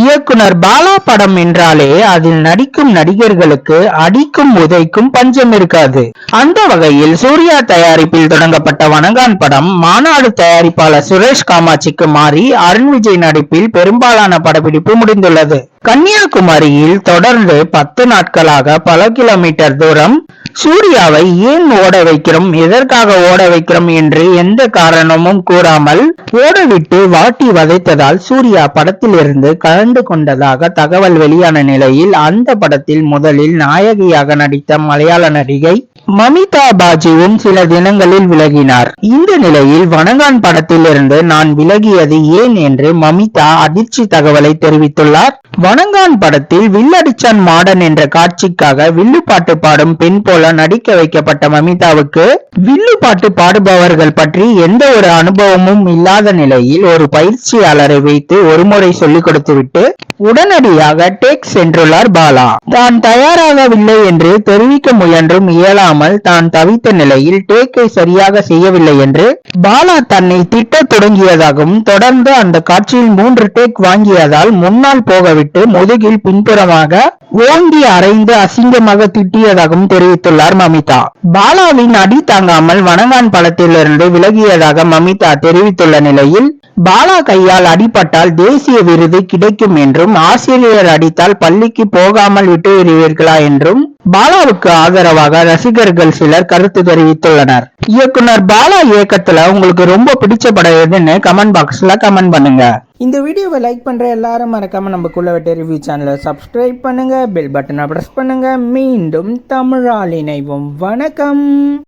இயக்குனர் பாலா படம் என்றாலே அதில் நடிக்கும் நடிகர்களுக்கு அடிக்கும் உதைக்கும் பஞ்சம் இருக்காது. அந்த வகையில் சூர்யா தயாரிப்பில் தொடங்கப்பட்ட வணங்கான் படம் மாநாடு தயாரிப்பாளர் சுரேஷ் காமாட்சிக்கு மாறி அருண் விஜய் நடிப்பில் பெரும்பாலான படப்பிடிப்பு முடிந்துள்ளது. கன்னியாகுமரியில் தொடர்ந்து 10 நாட்களாக பல கிலோமீட்டர் தூரம் சூர்யாவை ஏன் ஓட வைக்கிறோம், எதற்காக ஓட வைக்கிறோம் என்று எந்த காரணமும் கூறாமல் ஓடவிட்டு வாட்டி வதைத்ததால் சூர்யா படத்தில் இருந்து கலந்து கொண்டதாக தகவல் வெளியான நிலையில் அந்த படத்தில் முதலில் நாயகியாக நடித்த மலையாள நடிகை மமிதா பாஜியும் சில தினங்களில் விலகினார். இந்த நிலையில் வணங்கான் படத்தில் இருந்து நான் விலகியது ஏன் என்று மமிதா அதிர்ச்சி தகவலை தெரிவித்துள்ளார். வணங்கான் படத்தில் வில்லடிச்சான் மாடன் என்ற காட்சிக்காக வில்லுப்பாட்டு பாடும் பெண் போல நடிக்க வைக்கப்பட்ட மமிதாவுக்கு வில்லுப்பாட்டு பாடுபவர்கள் பற்றி எந்த ஒரு அனுபவமும் இல்லாத நிலையில் ஒரு பயிற்சியாளரை வைத்து ஒருமுறை சொல்லிக் கொடுத்துவிட்டு உடனடியாக டேக் சென்றுள்ளார் பாலா. தான் தயாராகவில்லை என்று தெரிவிக்க முயன்றும் இயலாமல் தான் தவித்த நிலையில் டேக்கை சரியாக செய்யவில்லை என்று பாலா தன்னை திட்ட தொடங்கியதாகவும் தொடர்ந்து அந்த காட்சியில் 3 டேக் வாங்கியதால் முன்னால் போகவிட்டு முதுகில் பின்புறமாக ஓங்கி அரைந்து அசிங்கமாக திட்டியதாகவும் தெரிவித்துள்ளார் மமிதா. பாலாவின் அடி தாங்காமல் வணங்கான் படத்திலிருந்து விலகியதாக மமிதா தெரிவித்துள்ள நிலையில் பாலா கையால் அடிபட்டால் தேசிய விருது கிடைக்கும் என்றும் ஆசிரியர் அடித்தால் பள்ளிக்கு போகாமல் விட்டுவிடுவீர்களா என்றும் பாலாவுக்கு ஆதரவாக ரசிகர்கள் சிலர் கருத்து தெரிவித்துள்ளனர். இயக்குனர் பாலா இயக்கத்துல உங்களுக்கு ரொம்ப பிடிச்ச படம் எதுன்னு கமெண்ட் பாக்ஸ்ல கமெண்ட் பண்ணுங்க. இந்த வீடியோவை லைக் பண்ற எல்லாரும் மறக்காம நம்ம குள்ளவெட்டி ரிவ்யூ சேனலை சப்ஸ்கிரைப் பண்ணுங்க, பெல் பட்டனை பிரஸ் பண்ணுங்க. மீண்டும் தமிழால் இணைவோம். வணக்கம்.